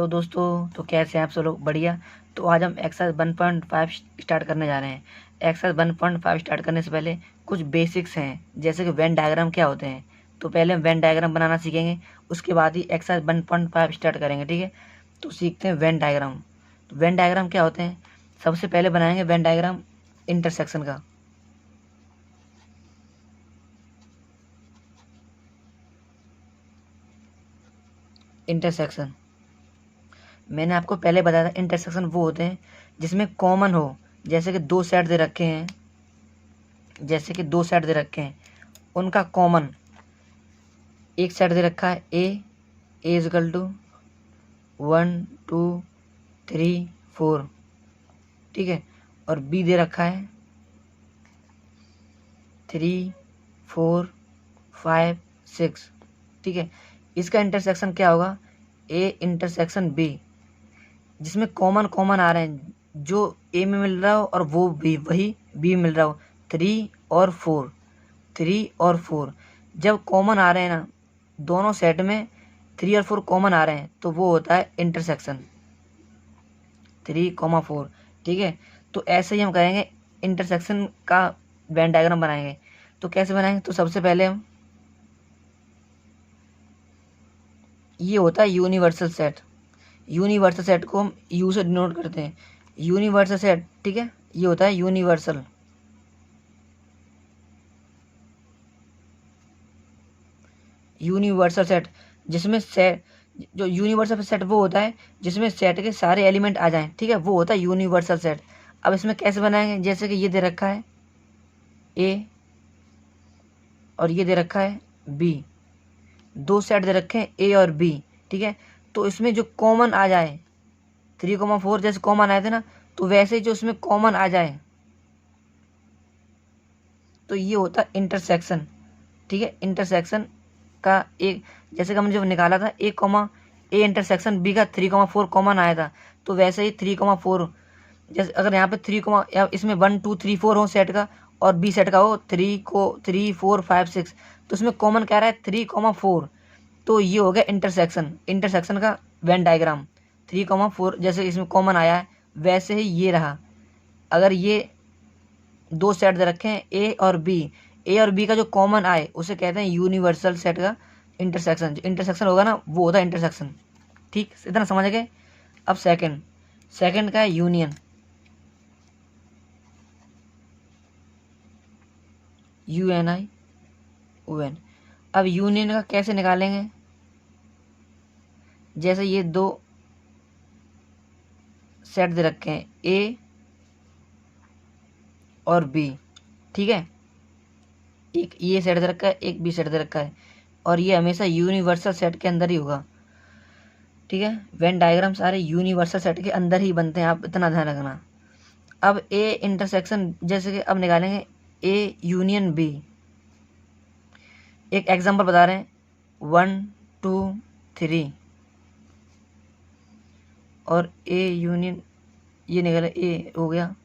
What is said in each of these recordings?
Hello दोस्तों, तो कैसे हैं आप सब लोग? बढ़िया। तो आज हम एक्सरसाइज 1.5 स्टार्ट करने जा रहे हैं। एक्सरसाइज 1.5 स्टार्ट करने से पहले कुछ बेसिक्स हैं, जैसे कि वेन डायग्राम क्या होते हैं। तो पहले हम वेन डायग्राम बनाना सीखेंगे, उसके बाद ही एक्सरसाइज 1.5 स्टार्ट करेंगे, ठीक है। तो सीखते हैं वेन डायग्राम। तो वेन डायग्राम क्या होते हैं? सबसे पहले बनाएंगे वेन डायग्राम इंटरसेक्शन का। इंटरसेक्शन मैंने आपको पहले बताया था, इंटरसेक्शन वो होते हैं जिसमें कॉमन हो। जैसे कि दो सेट दे रखे हैं, उनका कॉमन एक सेट दे रखा है ए इजकल टू 1 2 3 4, ठीक है। और बी दे रखा है 3 4 5 6, ठीक है। इसका इंटरसेक्शन क्या होगा? ए इंटरसेक्शन बी, जिसमें कॉमन कॉमन आ रहे हैं, जो ए में मिल रहा हो और वो बी वही बी में मिल रहा हो। 3 और 4 जब कॉमन आ रहे हैं ना, दोनों सेट में 3 और 4 कॉमन आ रहे हैं, तो वो होता है इंटरसेक्शन 3, 4, ठीक है। तो ऐसे ही हम करेंगे, इंटरसेक्शन का वेन डायग्राम बनाएंगे। तो कैसे बनाएंगे? तो सबसे पहले हम, ये होता है यूनिवर्सल सेट। यूनिवर्सल सेट को हम यू से डिनोट करते हैं। यूनिवर्सल सेट, ठीक है, ये होता है यूनिवर्सल। यूनिवर्सल सेट जिसमें सेट, जो यूनिवर्सल सेट वो होता है जिसमें सेट के सारे एलिमेंट आ जाएं, ठीक है, वो होता है यूनिवर्सल सेट। अब इसमें कैसे बनाएंगे? जैसे कि ये दे रखा है ए और ये दे रखा है बी, दो सेट दे रखे हैं ए और बी, ठीक है। तो इसमें जो कॉमन आ जाए, 3, 4 जैसे कॉमन आए थे ना, तो वैसे ही जो इसमें कॉमन आ जाए, तो ये होता है इंटरसेक्शन, ठीक है। इंटरसेक्शन का एक, जैसे कि हमने जब निकाला था ए इंटरसेक्शन बी का 3, 4 कॉमन आया था, तो वैसे ही 3, 4, जैसे अगर यहाँ पे या इसमें 1 2 3 4 हो सेट का, और बी सेट का हो 3 4 5 6, तो इसमें कॉमन क्या रहा है? 3, 4। तो ये हो गया इंटरसेक्शन। इंटरसेक्शन का वेन डायग्राम 3, 4 जैसे इसमें कॉमन आया है, वैसे ही ये रहा। अगर ये दो सेट दे रखे हैं ए और बी का जो कॉमन आए उसे कहते हैं यूनिवर्सल सेट का इंटरसेक्शन। जो इंटरसेक्शन होगा ना, वो होता है इंटरसेक्शन, ठीक। इतना समझ गए? अब सेकंड का है यूनियन। UNION। अब यूनियन का कैसे निकालेंगे? जैसे ये दो सेट दे रखे हैं ए और बी, ठीक है। एक ये सेट दे रखा है, एक बी सेट दे रखा है, और ये हमेशा यूनिवर्सल सेट के अंदर ही होगा, ठीक है। वेन डायग्राम सारे यूनिवर्सल सेट के अंदर ही बनते हैं, आप इतना ध्यान रखना। अब ए इंटरसेक्शन, जैसे कि अब निकालेंगे ए यूनियन बी। एक एग्जांपल बता रहे हैं, 1 2 3, और ए यूनियन, ये निकला ए हो गया,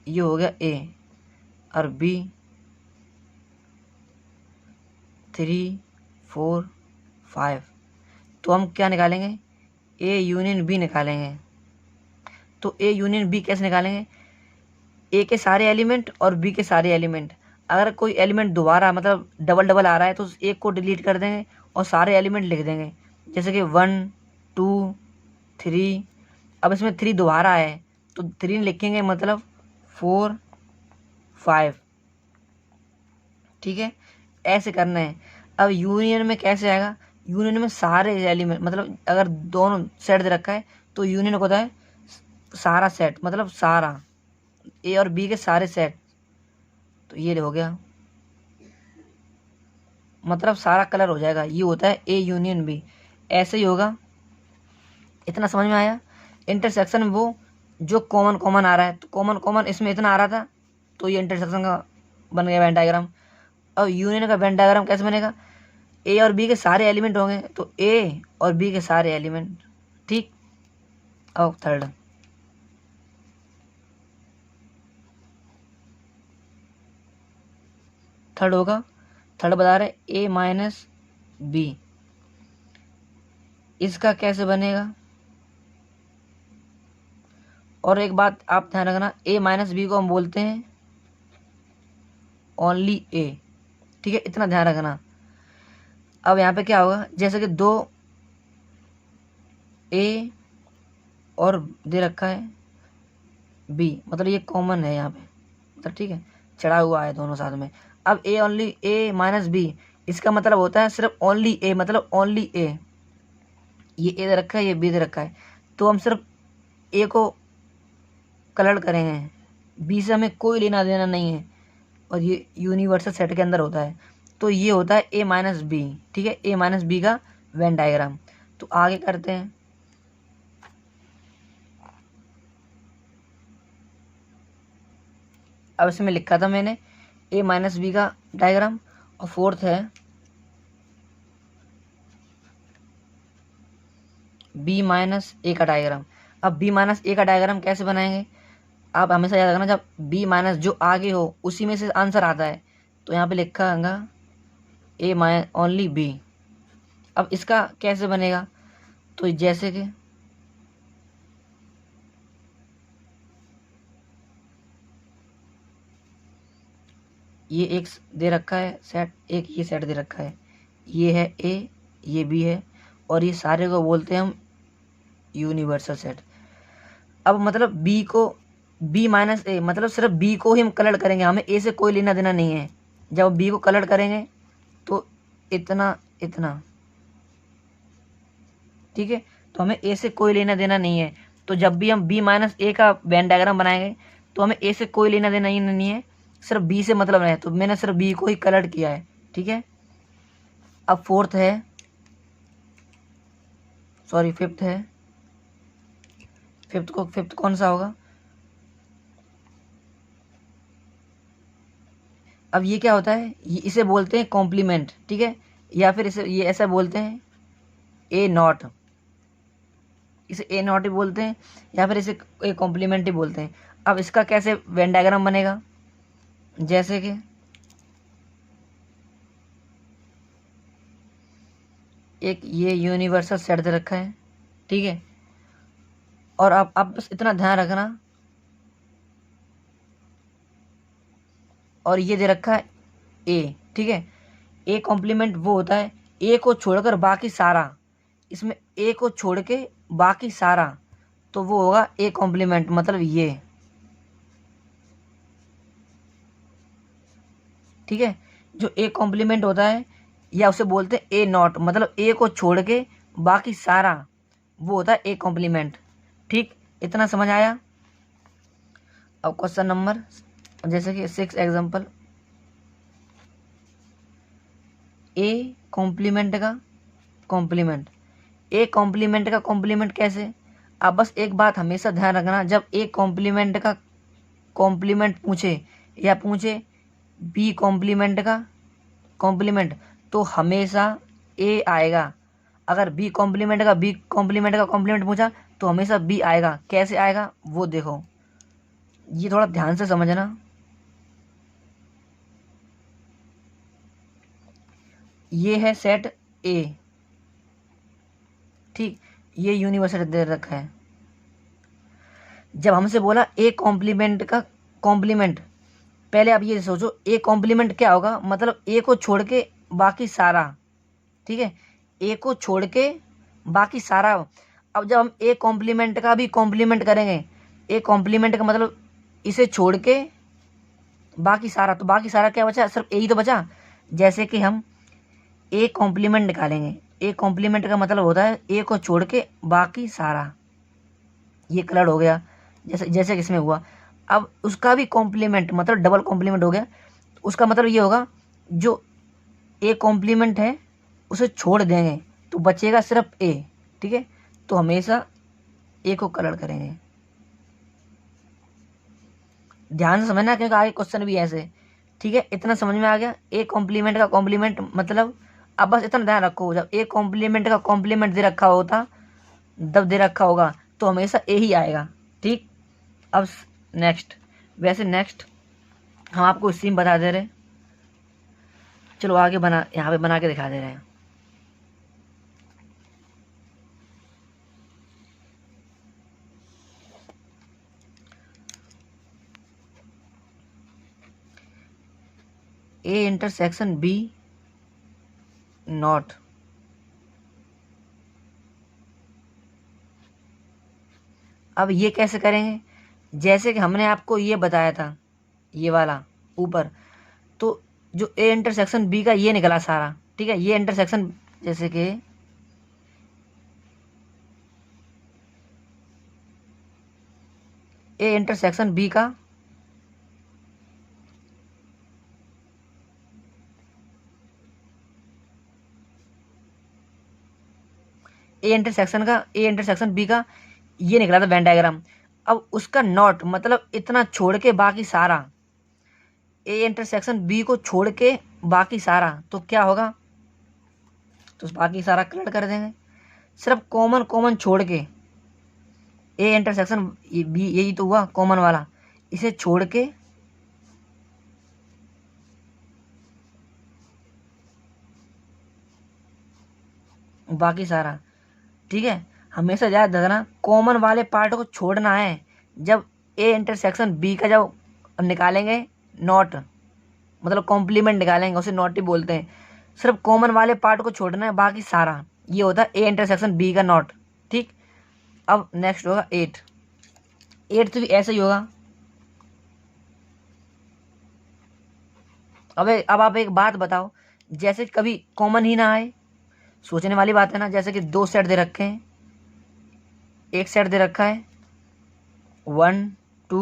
ये हो गया ए, और बी 3 4 5। तो हम क्या निकालेंगे? ए यूनियन बी निकालेंगे। तो ए यूनियन बी कैसे निकालेंगे? ए के सारे एलिमेंट और बी के सारे एलिमेंट। अगर कोई एलिमेंट दोबारा मतलब डबल डबल आ रहा है, तो उस एक को डिलीट कर देंगे और सारे एलिमेंट लिख देंगे। जैसे कि 1 2 3। अब इसमें 3 दोबारा है, तो 3 लिखेंगे, मतलब 4 5, ठीक है। ऐसे करना है। अब यूनियन में कैसे आएगा? यूनियन में सारे एलिमेंट, मतलब अगर दोनों सेट दे रखा है, तो यूनियन होता है सारा सेट, मतलब सारा ए और बी के सारे सेट। तो ये हो गया, मतलब सारा कलर हो जाएगा, ये होता है ए यूनियन बी। ऐसे ही होगा। इतना समझ में आया? इंटरसेक्शन में वो जो कॉमन कॉमन आ रहा है, तो कॉमन कॉमन इसमें इतना आ रहा था, तो ये इंटरसेक्शन का बन गया वेन डायग्राम। अब यूनियन का वेन डायग्राम कैसे बनेगा? ए और बी के सारे एलिमेंट होंगे, तो ए और बी के सारे एलिमेंट, ठीक। अब थर्ड होगा। थर्ड बता रहे ए माइनस बी। इसका कैसे बनेगा। और एक बात आप ध्यान रखना, a माइनस बी को हम बोलते हैं ओनली a, ठीक है, इतना ध्यान रखना। अब यहाँ पे क्या होगा, जैसे कि दो a और दे रखा है b, मतलब ये कॉमन है यहाँ पे, मतलब ठीक है, चढ़ा हुआ है दोनों साथ में। अब a only a minus B, इसका मतलब होता है सिर्फ ओनली a, मतलब ओनली a, ये a दे रखा है, ये b दे रखा है, तो हम सिर्फ a को कलर करेंगे, b से हमें कोई लेना देना नहीं है, और ये यूनिवर्सल सेट के अंदर होता है। तो ये होता है a माइनस बी, ठीक है, a माइनस बी का वेन डायग्राम। तो आगे करते हैं। अब इसमें लिखा था मैंने a माइनस बी का डायग्राम, और फोर्थ है b माइनस ए का डायग्राम। अब b माइनस ए का डायग्राम कैसे बनाएंगे, आप हमेशा याद रखना, जब b माइनस जो आगे हो उसी में से आंसर आता है, तो यहाँ पे लिखा होगा a माइनस ओनली b। अब इसका कैसे बनेगा, तो जैसे कि ये एक दे रखा है सेट, एक ये सेट दे रखा है, ये है a, ये b है, और ये सारे को बोलते हैं हम यूनिवर्सल सेट। अब मतलब b को b माइनस ए, मतलब सिर्फ b को ही हम कलर करेंगे, हमें a से कोई लेना देना नहीं है। जब b को कलर करेंगे तो इतना इतना, ठीक है, तो हमें a से कोई लेना देना नहीं है। तो जब भी हम b माइनस ए का वेन डायग्राम बनाएंगे तो हमें a से कोई लेना देना ही नहीं है, सिर्फ b से मतलब है, तो मैंने सिर्फ b को ही कलर किया है, ठीक है। अब फोर्थ है, सॉरी फिफ्थ है, फिफ्थ कौन सा होगा। अब ये क्या होता है, ये इसे बोलते हैं कॉम्प्लीमेंट, ठीक है, या फिर इसे ये ऐसा बोलते हैं ए नॉट, इसे ए नॉट ही बोलते हैं, या फिर इसे ए कॉम्प्लीमेंट ही बोलते हैं। अब इसका कैसे वेन डायग्राम बनेगा, जैसे कि एक ये यूनिवर्सल सेट दे रखा है, ठीक है, और आप बस इतना ध्यान रखना, और ये दे रखा है ए, ठीक है। ए कॉम्प्लीमेंट वो होता है ए को छोड़कर बाकी सारा, इसमें ए को छोड़ के बाकी सारा, तो वो होगा ए कॉम्प्लीमेंट, मतलब ये, ठीक है। जो ए कॉम्प्लीमेंट होता है या उसे बोलते हैं ए नॉट, मतलब ए को छोड़ के बाकी सारा, वो होता है ए कॉम्प्लीमेंट, ठीक, इतना समझ आया। अब क्वेश्चन नंबर जैसे कि 6 एग्जांपल, ए कॉम्प्लीमेंट का कॉम्प्लीमेंट, ए कॉम्प्लीमेंट का कॉम्प्लीमेंट कैसे। आप बस एक बात हमेशा ध्यान रखना, जब ए कॉम्प्लीमेंट का कॉम्प्लीमेंट पूछे या पूछे बी कॉम्प्लीमेंट का कॉम्प्लीमेंट, तो हमेशा ए आएगा। अगर बी कॉम्प्लीमेंट का कॉम्प्लीमेंट पूछा तो हमेशा बी आएगा। कैसे आएगा वो देखो, ये थोड़ा ध्यान से समझना। ये है सेट ए, ठीक, ये यूनिवर्सल दे रखा है। जब हमसे बोला ए कॉम्प्लीमेंट का कॉम्प्लीमेंट, पहले आप ये सोचो ए कॉम्प्लीमेंट क्या होगा, मतलब ए को छोड़ के बाकी सारा, ठीक है, ए को छोड़ के बाकी सारा। अब जब हम ए कॉम्प्लीमेंट का भी कॉम्प्लीमेंट करेंगे, ए कॉम्प्लीमेंट का मतलब इसे छोड़ के बाकी सारा, तो बाकी सारा क्या बचा, सिर्फ ए ही तो बचा। जैसे कि हम ए कॉम्प्लीमेंट निकालेंगे, ए कॉम्प्लीमेंट का मतलब होता है ए को छोड़ के बाकी सारा, ये कलर हो गया, जैसे जैसे किसमें हुआ। अब उसका भी कॉम्प्लीमेंट मतलब डबल कॉम्प्लीमेंट हो गया, उसका मतलब ये होगा जो ए कॉम्प्लीमेंट है उसे छोड़ देंगे तो बचेगा सिर्फ ए, ठीक है, तो हमेशा ए को कलर करेंगे। ध्यान से समझना क्योंकि आगे क्वेश्चन भी ऐसे, ठीक है, इतना समझ में आ गया। ए कॉम्प्लीमेंट का कॉम्प्लीमेंट मतलब, अब बस इतना ध्यान रखो, जब ए कॉम्प्लीमेंट का कॉम्प्लीमेंट दे रखा होता, जब दे रखा होगा तो हमेशा ए ही आएगा, ठीक। अब नेक्स्ट, वैसे नेक्स्ट हम आपको इसी में बता दे रहे हैं, चलो आगे बना, यहाँ पे बना के दिखा दे रहे हैं। A intersection B not. अब ये कैसे करेंगे, जैसे कि हमने आपको ये बताया था, ये वाला ऊपर, तो जो ए इंटरसेक्शन बी का ये निकला सारा, ठीक है, ये इंटरसेक्शन, जैसे कि ए इंटरसेक्शन बी का ए इंटरसेक्शन बी का ये निकला था वेन डायग्राम। अब उसका नॉट मतलब इतना छोड़ के बाकी सारा, ए इंटरसेक्शन बी को छोड़ के बाकी सारा, तो क्या होगा, तो बाकी सारा कलर कर देंगे। सिर्फ कॉमन कॉमन छोड़ के, ए इंटरसेक्शन बी यही तो हुआ कॉमन वाला, इसे छोड़ के बाकी सारा, ठीक है। हमेशा याद रखना कॉमन वाले पार्ट को छोड़ना है जब ए इंटरसेक्शन बी का जब निकालेंगे नॉट, मतलब कॉम्प्लीमेंट निकालेंगे, उसे नॉट ही बोलते हैं। सिर्फ कॉमन वाले पार्ट को छोड़ना है, बाकी सारा ये होता है ए इंटरसेक्शन बी का नॉट, ठीक। अब नेक्स्ट होगा 8 तो भी ऐसा ही होगा। अब आप एक बात बताओ, जैसे कभी कॉमन ही ना आए, सोचने वाली बात है ना। जैसे कि दो सेट दे रखे हैं, एक सेट दे रखा है 1 2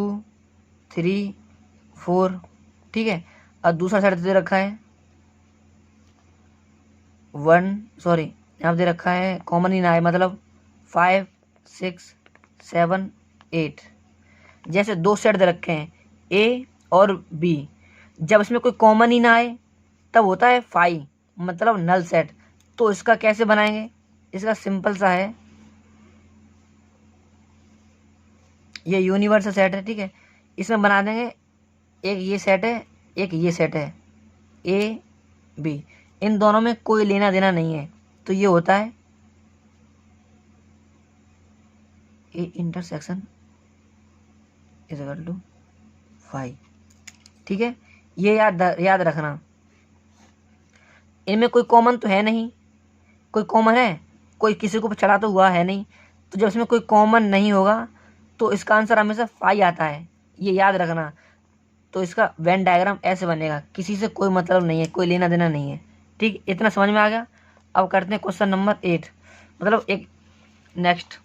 3 4, ठीक है, और दूसरा सेट दे रखा है 1, सॉरी यहाँ दे रखा है कॉमन ही ना आए, मतलब 5 6 7 8। जैसे दो सेट दे रखे हैं ए और बी, जब इसमें कोई कॉमन ही ना आए तब होता है 5, मतलब नल सेट। तो इसका कैसे बनाएंगे, इसका सिंपल सा है, ये यूनिवर्सल सेट है, ठीक है, इसमें बना देंगे, एक ये सेट है, एक ये सेट है, ए बी, इन दोनों में कोई लेना देना नहीं है, तो ये होता है A intersection is equal to 5, ठीक है। ये याद रखना, इनमें कोई कॉमन तो है नहीं, कोई कॉमन है, कोई किसी को चढ़ा तो हुआ है नहीं, तो जब इसमें कोई कॉमन नहीं होगा तो इसका आंसर हमेशा 5 आता है, ये याद रखना। तो इसका वेन डायग्राम ऐसे बनेगा, किसी से कोई मतलब नहीं है, कोई लेना देना नहीं है, ठीक। इतना समझ में आ गया। अब करते हैं क्वेश्चन नंबर 8, मतलब एक नेक्स्ट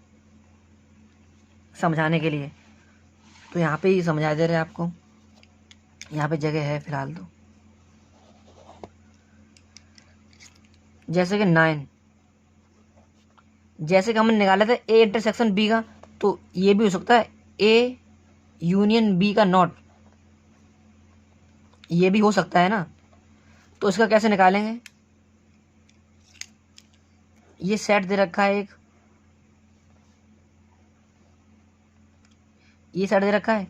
समझाने के लिए, तो यहाँ पे ही समझा दे रहे हैं आपको, यहाँ पे जगह है फिलहाल तो। जैसे कि 9, जैसे कि हमने निकाला था ए इंटरसेक्शन बी का, तो ये भी हो सकता है ए यूनियन बी का नॉट, ये भी हो सकता है ना। तो इसका कैसे निकालेंगे, ये सेट दे रखा है एक, ये सेट दे रखा है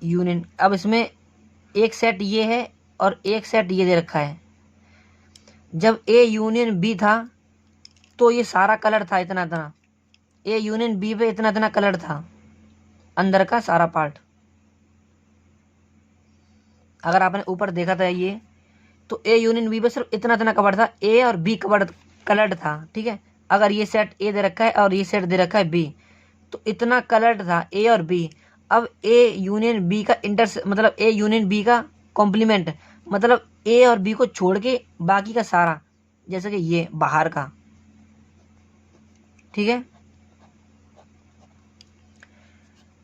यूनियन, अब इसमें एक सेट ये है और एक सेट ये दे रखा है। जब ए यूनियन बी था तो ये सारा कलर था इतना इतना, ए यूनियन बी पे इतना इतना कलर था, अंदर का सारा पार्ट। अगर आपने ऊपर देखा था ये, तो ए यूनियन बी पे सिर्फ इतना इतना कवर था, ए और बी कलर्ड था, ठीक है। अगर ये सेट ए दे रखा है और ये सेट दे रखा है बी, तो इतना कलर्ड था ए और बी। अब ए यूनियन बी का मतलब ए यूनियन बी का कॉम्प्लीमेंट, मतलब ए और बी को छोड़ के बाकी का सारा, जैसे कि ये बाहर का, ठीक है।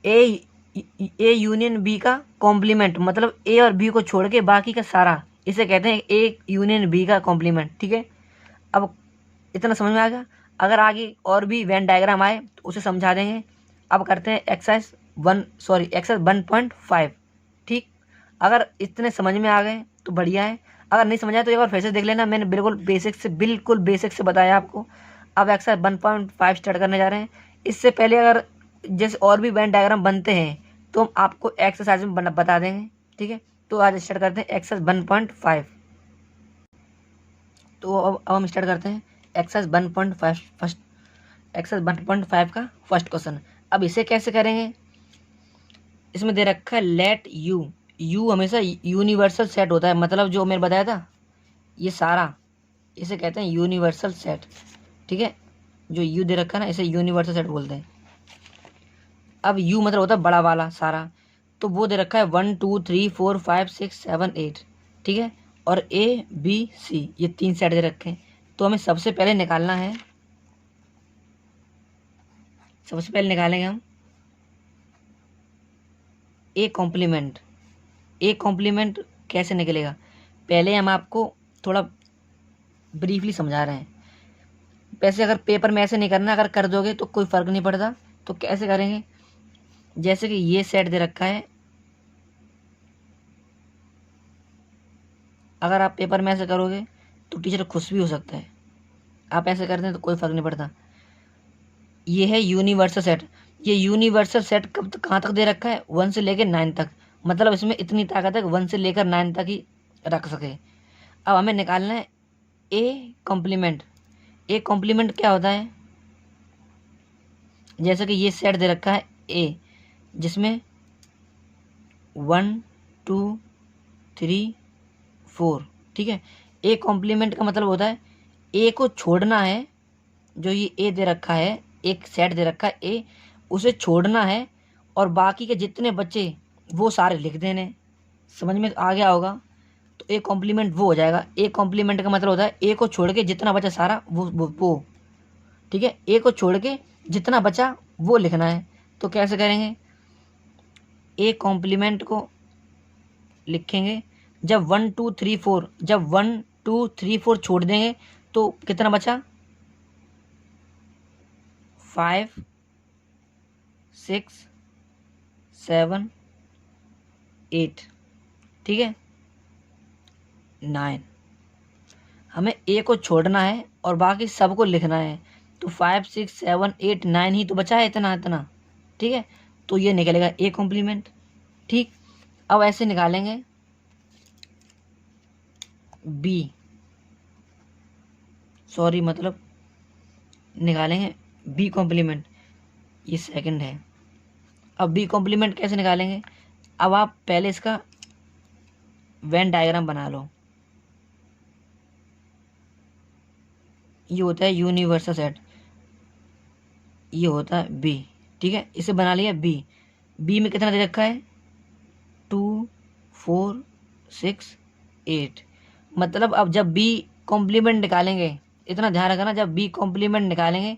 ए यूनियन बी का कॉम्प्लीमेंट, मतलब ए और बी को छोड़ के बाकी का सारा, इसे कहते हैं ए यूनियन बी का कॉम्प्लीमेंट, ठीक है। अब इतना समझ में आ गया। अगर आगे और भी वेन डायग्राम आए तो उसे समझा देंगे। अब करते हैं एक्सरसाइज 1.5, ठीक। अगर इतने समझ में आ गए तो बढ़िया है, अगर नहीं समझ आए तो एक बार फिर से देख लेना, मैंने बिल्कुल बेसिक से बताया आपको। अब एक्सरसाइज 1.5 स्टार्ट करने जा रहे हैं। इससे पहले अगर जैसे और भी वेन डायग्राम बनते हैं तो हम आपको एक्सरसाइज में बता देंगे, ठीक है। तो आज स्टार्ट करते हैं एक्सरसाइज 1.5। तो अब हम स्टार्ट करते हैं एक्सरसाइज 1.5 का फर्स्ट क्वेश्चन। अब इसे कैसे करेंगे, इसमें दे रखा है लेट यू यू हमेशा यूनिवर्सल सेट होता है, मतलब जो मैंने बताया था ये सारा, इसे कहते हैं यूनिवर्सल सेट। ठीक है, जो यू दे रखा है ना इसे यूनिवर्सल सेट बोलते हैं। अब यू मतलब होता है बड़ा वाला सारा, तो वो दे रखा है 1 2 3 4 5 6 7 8। ठीक है, और ए बी सी ये 3 सेट दे रखे हैं। तो हमें सबसे पहले निकालना है, सबसे पहले निकालेंगे हम ए कॉम्प्लीमेंट। ए कॉम्प्लीमेंट कैसे निकलेगा, पहले हम आपको थोड़ा ब्रीफली समझा रहे हैं। वैसे अगर पेपर में ऐसे नहीं करना, अगर कर दोगे तो कोई फ़र्क नहीं पड़ता। तो कैसे करेंगे, जैसे कि ये सेट दे रखा है, अगर आप पेपर में ऐसे करोगे तो टीचर खुश भी हो सकता है। आप ऐसे करते हैं तो कोई फ़र्क नहीं पड़ता। ये है यूनिवर्सल सेट। ये यूनिवर्सल सेट कब तक कहाँ तक दे रखा है, 1 से लेकर 9 तक। मतलब इसमें इतनी ताकत है कि 1 से लेकर 9 तक ही रख सके। अब हमें निकालना है ए कॉम्प्लीमेंट। ए कॉम्प्लीमेंट क्या होता है, जैसे कि ये सेट दे रखा है ए, जिसमें 1 2 3 4। ठीक है, ए कॉम्प्लीमेंट का मतलब होता है ए को छोड़ना है, जो ये ए दे रखा है, एक सेट दे रखा है ए, उसे छोड़ना है और बाकी के जितने बच्चे वो सारे लिख देने। समझ में आ गया होगा। तो ए कॉम्प्लीमेंट वो हो जाएगा। ए कॉम्प्लीमेंट का मतलब होता है ए को छोड़ के जितना बचा सारा वो। ठीक है, ए को छोड़ के जितना बचा वो लिखना है। तो कैसे करेंगे, ए कॉम्प्लीमेंट को लिखेंगे जब 1 2 3 4, जब 1 2 3 4 छोड़ देंगे तो कितना बचा, 5 6 7 8। ठीक है, 9। हमें ए को छोड़ना है और बाकी सबको लिखना है। तो 5 6 7 8 9 ही तो बचा है, इतना इतना। ठीक है, तो ये निकलेगा ए कॉम्प्लीमेंट। ठीक, अब ऐसे निकालेंगे बी, सॉरी मतलब निकालेंगे बी कॉम्प्लीमेंट, ये सेकंड है। अब बी कॉम्प्लीमेंट कैसे निकालेंगे, अब आप पहले इसका वेन डायग्राम बना लो। ये होता है यूनिवर्सल सेट, ये होता है बी। ठीक है, इसे बना लिया बी। बी में कितना दे रखा है, 2 4 6 8। मतलब अब जब बी कॉम्प्लीमेंट निकालेंगे, इतना ध्यान रखना, जब बी कॉम्प्लीमेंट निकालेंगे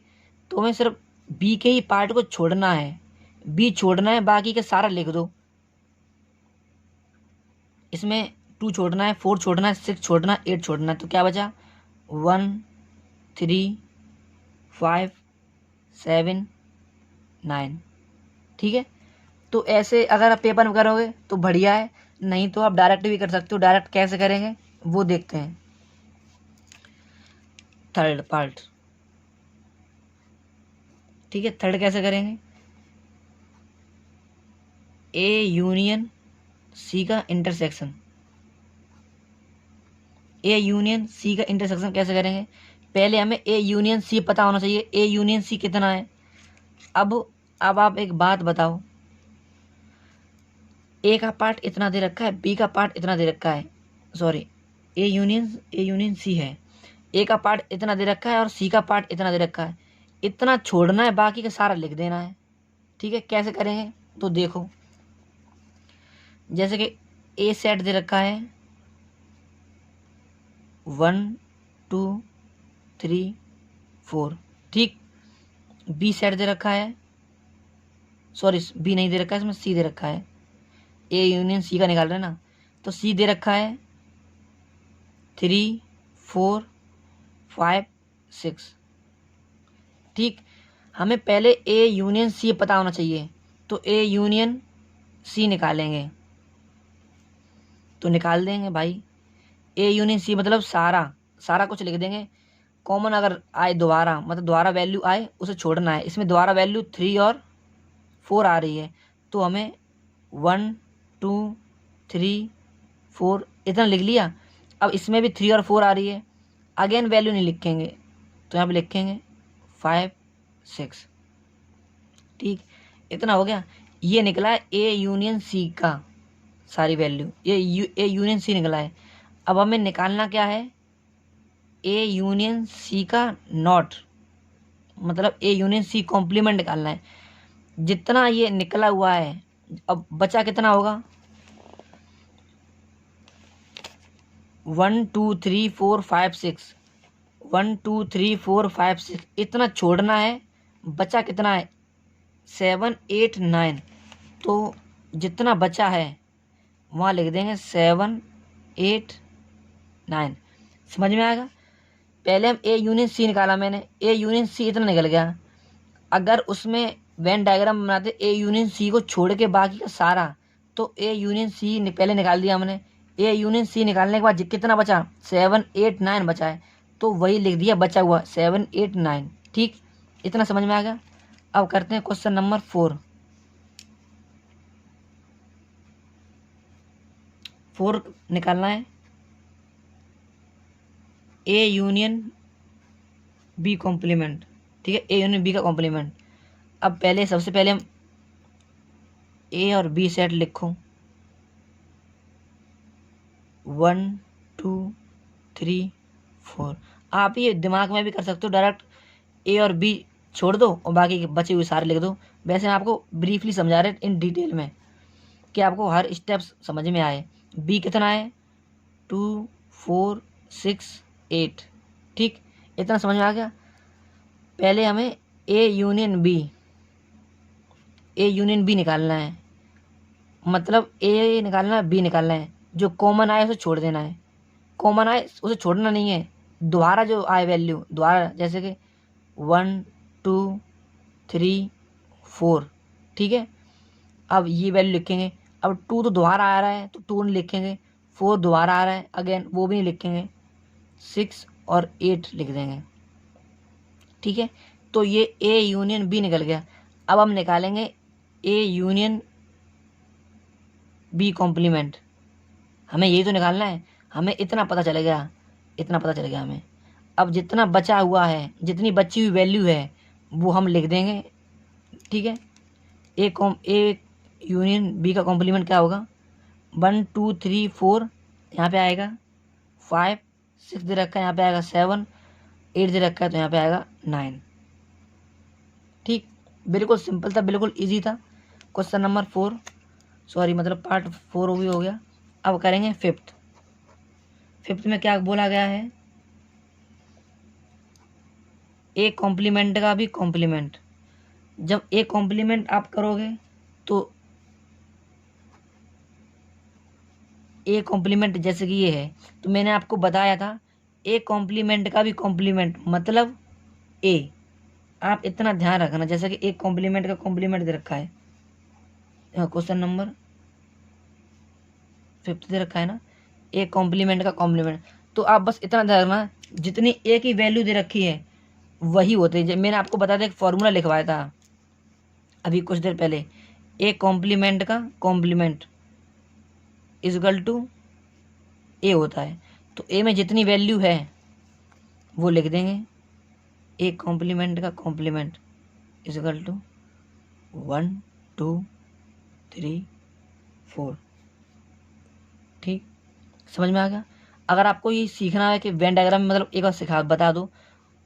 तो हमें सिर्फ बी के ही पार्ट को छोड़ना है। बी छोड़ना है, बाकी के सारा लिख दो। इसमें 2 छोड़ना है, 4 छोड़ना है, 6 छोड़ना है, 8 छोड़ना है। तो क्या बचा, 1 3 5 7 9। ठीक है, तो ऐसे अगर आप पेपर में करोगे तो बढ़िया है, नहीं तो आप डायरेक्ट भी कर सकते हो। डायरेक्ट कैसे करेंगे वो देखते हैं। थर्ड पार्ट, ठीक है, थर्ड कैसे करेंगे, ए यूनियन सी का इंटरसेक्शन। ए यूनियन सी का इंटरसेक्शन कैसे करेंगे, पहले हमें ए यूनियन सी पता होना चाहिए। ए यूनियन सी कितना है। अब आप एक बात बताओ, ए का पार्ट इतना दे रखा है, बी का पार्ट इतना दे रखा है, सॉरी ए यूनियन सी है। ए का पार्ट इतना दे रखा है और सी का पार्ट इतना दे रखा है। इतना छोड़ना है, बाकी का सारा लिख देना है। ठीक है, कैसे करेंगे तो देखो, जैसे कि ए सेट दे रखा है 1 2 3 4। ठीक, बी सेट दे रखा है, सॉरी बी नहीं दे रखा है, इसमें सी दे रखा है। ए यूनियन सी का निकाल रहे हैं ना, तो सी दे रखा है 3 4 5 6। ठीक, हमें पहले ए यूनियन सी पता होना चाहिए, तो ए यूनियन सी निकालेंगे। तो निकाल देंगे भाई, ए यूनियन सी मतलब सारा सारा कुछ लिख देंगे। कॉमन अगर आए दोबारा, मतलब दोबारा वैल्यू आए उसे छोड़ना है। इसमें दोबारा वैल्यू 3 और 4 आ रही है, तो हमें 1 2 3 4 इतना लिख लिया। अब इसमें भी 3 और 4 आ रही है, अगेन वैल्यू नहीं लिखेंगे, तो यहाँ पे लिखेंगे 5 6। ठीक, इतना हो गया। ये निकला ए यूनियन सी का सारी वैल्यू, ये ए यूनियन सी निकला है। अब हमें निकालना क्या है, ए यूनियन सी का नॉट, मतलब ए यूनियन सी कॉम्प्लीमेंट निकालना है। जितना ये निकला हुआ है, अब बचा कितना होगा, 1 2 3 4 5 6, 1 2 3 4 5 6 इतना छोड़ना है। बचा कितना है, 7 8 9। तो जितना बचा है वहाँ लिख देंगे 7 8 9। समझ में आएगा। पहले हम ए यूनियन सी निकाला मैंने, ए यूनियन सी इतना निकल गया। अगर उसमें वेन डायग्राम बनाते ए यूनियन सी को छोड़ के बाकी का सारा, तो ए यूनियन सी पहले निकाल दिया हमने। ए यूनियन सी निकालने के बाद कितना बचा, 7 8 9 बचा है, तो वही लिख दिया बचा हुआ 7 8 9। ठीक, इतना समझ में आ गया। अब करते हैं क्वेश्चन नंबर 4 निकालना है, ए यूनियन बी कॉम्प्लीमेंट। ठीक है, ए यूनियन बी का कॉम्प्लीमेंट। अब पहले सबसे पहले हम ए और बी सेट लिखो, 1 2 3 4। आप ये दिमाग में भी कर सकते हो, डायरेक्ट ए और बी छोड़ दो और बाकी के बचे हुए सारे लिख दो। वैसे मैं आपको ब्रीफली समझा रहे इन डिटेल में कि आपको हर स्टेप्स समझ में आए। बी कितना है, 2 4 6 8। ठीक, इतना समझ में आ गया। पहले हमें ए यूनियन बी निकालना है, मतलब ए निकालना है बी निकालना है। जो कॉमन आए उसे छोड़ देना है, कॉमन आए उसे छोड़ना नहीं है। दोबारा जो आए वैल्यू दोबारा, जैसे कि 1 2 3 4। ठीक है, अब ये वैल्यू लिखेंगे। अब 2 तो दोबारा आ रहा है तो 2 नहीं लिखेंगे, 4 दोबारा आ रहा है अगेन वो भी नहीं लिखेंगे, 6 और 8 लिख देंगे। ठीक है, तो ये ए यूनियन बी निकल गया। अब हम निकालेंगे ए यूनियन बी कॉम्प्लीमेंट। हमें यही तो निकालना है, हमें इतना पता चलेगा, इतना पता चलेगा हमें। अब जितना बचा हुआ है, जितनी बची हुई वैल्यू है वो हम लिख देंगे। ठीक है, ए यूनियन बी का कॉम्प्लीमेंट क्या होगा, 1 2 3 4 यहाँ पे आएगा, 5 6 दे रखा है यहाँ पे आएगा 7, 8 दे रखा है तो यहाँ पे आएगा 9। ठीक, बिल्कुल सिंपल था, बिल्कुल इजी था। क्वेश्चन नंबर 4, सॉरी मतलब पार्ट 4 भी हो गया। अब करेंगे फिफ्थ में क्या बोला गया है, ए कॉम्प्लीमेंट का भी कॉम्प्लीमेंट। जब ए कॉम्प्लीमेंट आप करोगे तो ए कॉम्प्लीमेंट जैसे कि ये है, तो मैंने आपको बताया था ए कॉम्प्लीमेंट का भी कॉम्प्लीमेंट मतलब ए। आप इतना ध्यान रखना, जैसे कि एक कॉम्प्लीमेंट का कॉम्प्लीमेंट दे रखा है, क्वेश्चन नंबर 5 दे रखा है ना, एक कॉम्प्लीमेंट का कॉम्प्लीमेंट। तो आप बस इतना ध्यान रखना, जितनी ए की वैल्यू दे रखी है वही होते हैं। जब मैंने आपको बताया था एक फॉर्मूला लिखवाया था अभी कुछ देर पहले, ए कॉम्प्लीमेंट का कॉम्प्लीमेंट इजगल टू ए होता है। तो ए में जितनी वैल्यू है वो लिख देंगे, ए कॉम्प्लीमेंट का कॉम्प्लीमेंट इजगल टू 1 2 3 4। ठीक, समझ में आ गया। अगर आपको ये सीखना है कि वेन डायग्राम में मतलब एक बार सिखा बता दो,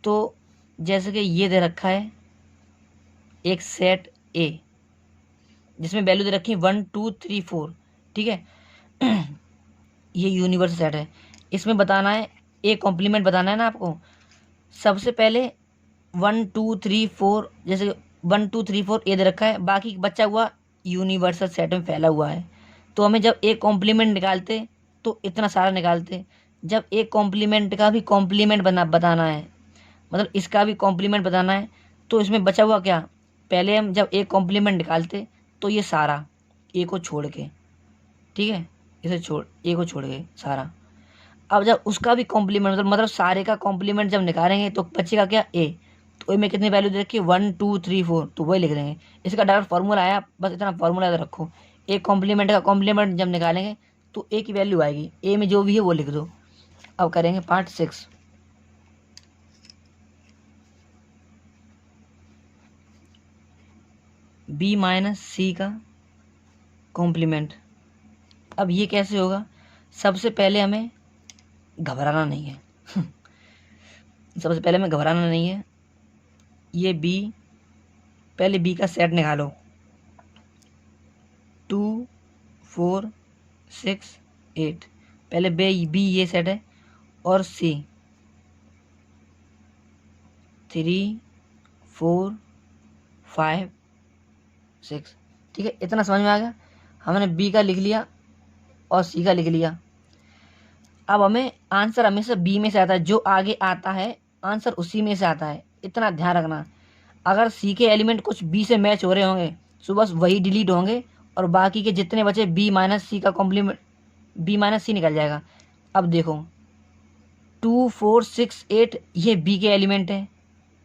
तो जैसे कि ये दे रखा है एक सेट ए जिसमें वैल्यू दे रखी है 1 2 3 4। ठीक है, ये यूनिवर्सल सेट है। इसमें बताना है ए कॉम्प्लीमेंट बताना है ना आपको। सबसे पहले 1 2 3 4, जैसे 1 2 3 4 ए दे रखा है, बाकी बचा हुआ यूनिवर्सल सेट में फैला हुआ है। तो हमें जब ए कॉम्प्लीमेंट निकालते तो इतना सारा निकालते। जब ए कॉम्प्लीमेंट का भी कॉम्प्लीमेंट बताना है, मतलब इसका भी कॉम्प्लीमेंट बताना है, तो इसमें बचा हुआ क्या, पहले हम जब ए कॉम्प्लीमेंट निकालते तो ये सारा ए को छोड़ के, ठीक है, इसे छोड़ ए को छोड़ के सारा। अब जब उसका भी कॉम्प्लीमेंट मतलब सारे का कॉम्प्लीमेंट जब निकालेंगे तो बचेगा क्या, ए। तो ए में कितनी वैल्यू दे रखी है 1 2 3 4, तो वही लिख देंगे। इसका डायरेक्ट फार्मूला आया, बस इतना फार्मूला याद रखो। ए कॉम्प्लीमेंट का कॉम्प्लीमेंट जब निकालेंगे तो ए की वैल्यू आएगी, ए में जो भी है वो लिख दो। अब करेंगे पार्ट 6, बी माइनस सी का कॉम्प्लीमेंट। अब ये कैसे होगा? सबसे पहले हमें घबराना नहीं है सबसे पहले हमें घबराना नहीं है। ये बी, पहले बी का सेट निकालो। 2 4 6 8, पहले बी ये सेट है, और सी 3 4 5 6। ठीक है, इतना समझ में आ गया? हमने बी का लिख लिया और सी का लिख लिया। अब हमें आंसर हमेशा बी में से आता है, जो आगे आता है आंसर उसी में से आता है, इतना ध्यान रखना। अगर सी के एलिमेंट कुछ बी से मैच हो रहे होंगे तो बस वही डिलीट होंगे, और बाकी के जितने बचे बी माइनस सी का कॉम्प्लीमेंट, बी माइनस सी निकल जाएगा। अब देखो 2 4 6 8 ये बी के एलिमेंट हैं,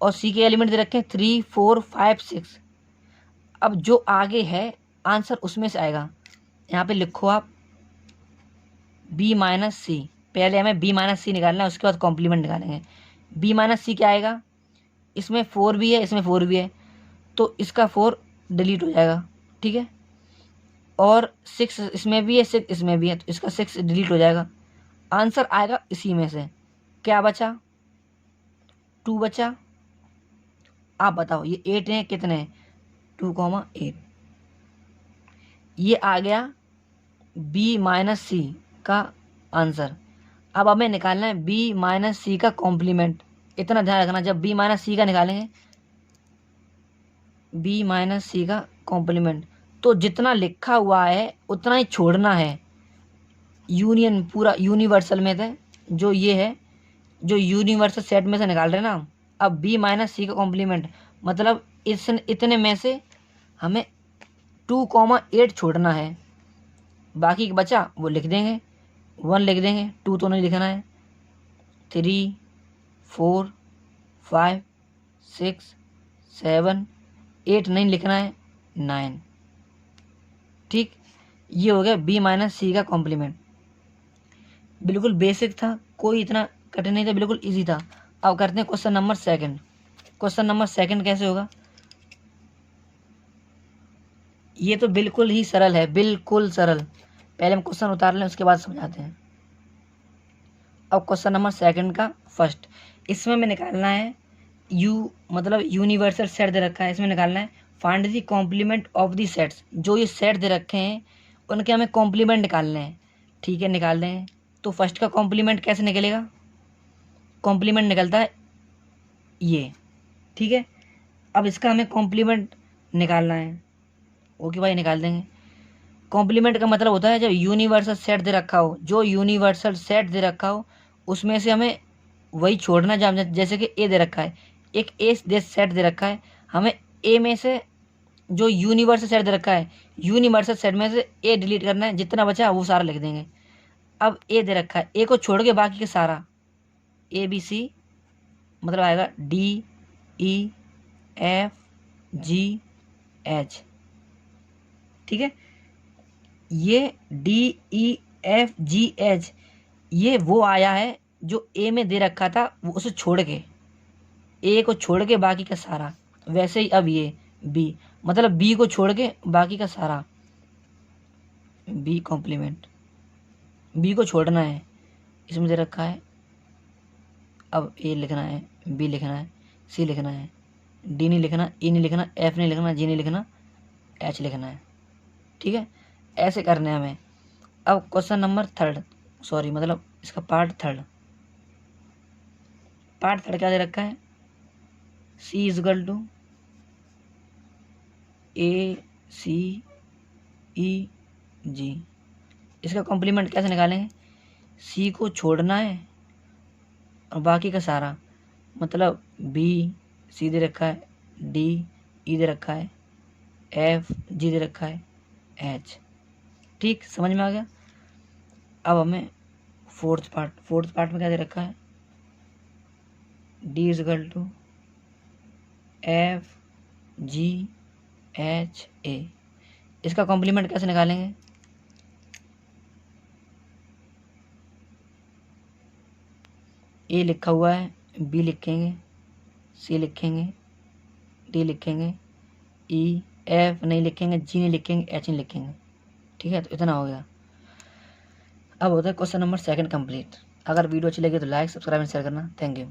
और सी के एलिमेंट दे रखे हैं 3 4 5 6। अब जो आगे है आंसर उसमें से आएगा। यहाँ पे लिखो आप बी माइनस सी, पहले हमें बी माइनस सी निकालना है, उसके बाद कॉम्प्लीमेंट निकालेंगे। बी माइनस सी क्या आएगा? इसमें 4 भी है, इसमें 4 भी है, तो इसका 4 डिलीट हो जाएगा। ठीक है, और 6 इसमें भी है, 6 इसमें भी है, तो इसका 6 डिलीट हो जाएगा। आंसर आएगा इसी में से। क्या बचा? 2 बचा। आप बताओ ये 8 है, कितने हैं? 2,8। ये आ गया बी माइनस सी का आंसर। अब हमें निकालना है बी माइनस सी का कॉम्प्लीमेंट। इतना ध्यान रखना, जब बी माइनस सी का निकालेंगे, बी माइनस सी का कॉम्प्लीमेंट, तो जितना लिखा हुआ है उतना ही छोड़ना है। यूनियन पूरा यूनिवर्सल में थे, जो ये है, जो यूनिवर्सल सेट में से निकाल रहे हैं ना। अब बी माइनस सी का कॉम्प्लीमेंट मतलब इतने में से हमें 2,8 छोड़ना है। बाकी बचा वो लिख देंगे, 1 लिख देंगे, 2 तो नहीं लिखना है। 3 4 5 6 7 8 नहीं लिखना है, 9। ठीक, ये हो गया बी माइनस सी का कॉम्प्लीमेंट। बिल्कुल बेसिक था, कोई इतना कठिन नहीं था, बिल्कुल इजी था। अब करते हैं question number second. Question number second कैसे होगा? ये तो बिल्कुल ही सरल है, बिल्कुल सरल। पहले हम क्वेश्चन उतार लें, उसके बाद समझाते हैं। अब क्वेश्चन नंबर सेकंड का फर्स्ट, इसमें हमें निकालना है मतलब यूनिवर्सल सेट दे रखा है, इसमें निकालना है find the complement of the sets. जो ये सेट दे रखे हैं उनके हमें कॉम्प्लीमेंट निकालने हैं। ठीक है, निकाल दें। तो फर्स्ट का कॉम्प्लीमेंट कैसे निकलेगा? कॉम्प्लीमेंट निकलता है ये। ठीक है, अब इसका हमें कॉम्प्लीमेंट निकालना है। ओके भाई, निकाल देंगे। कॉम्प्लीमेंट का मतलब होता है जब यूनिवर्सल सेट दे रखा हो, जो यूनिवर्सल सेट दे रखा हो उसमें से हमें वही छोड़ना, जैसे कि ए दे रखा है, एक ए दे सेट दे रखा है, हमें ए में से जो यूनिवर्सल सेट दे रखा है, यूनिवर्सल सेट में से ए डिलीट करना है, जितना बचा वो सारा लिख देंगे। अब ए दे रखा है, ए को छोड़ के बाकी के सारा ABC मतलब आएगा DEFGH। ठीक है, ये DEFGH ये वो आया है जो ए में दे रखा था, वो उसे छोड़ के, ए को छोड़ के बाकी का सारा। वैसे ही अब ये बी मतलब बी को छोड़ के बाकी का सारा, बी कॉम्प्लीमेंट, बी को छोड़ना है, इसमें दे रखा है। अब ए लिखना है, बी लिखना है, सी लिखना है, डी नहीं लिखना, ई नहीं लिखना, एफ नहीं लिखना, जी नहीं लिखना, एच लिखना है। ठीक है, ऐसे करने हैं हमें। अब क्वेश्चन नंबर थर्ड, सॉरी मतलब इसका पार्ट थर्ड। पार्ट थर्ड क्या दे रखा है? सी इजगल टू ACEG। इसका कॉम्प्लीमेंट कैसे निकालेंगे? सी को छोड़ना है और बाकी का सारा, मतलब BC दे रखा है, DE दे रखा है, FG दे रखा है, H। ठीक, समझ में आ गया? अब हमें फोर्थ पार्ट में क्या दे रखा है? D is equal to FGHA। इसका कॉम्प्लीमेंट कैसे निकालेंगे? ए लिखा हुआ है, बी लिखेंगे, सी लिखेंगे, डी लिखेंगे, ई एफ नहीं लिखेंगे, जी नहीं लिखेंगे, एच नहीं लिखेंगे। ठीक है, तो इतना हो गया। अब होता है क्वेश्चन नंबर 2 कंप्लीट। अगर वीडियो अच्छी लगी तो लाइक, सब्सक्राइब एंड शेयर करना। Thank you.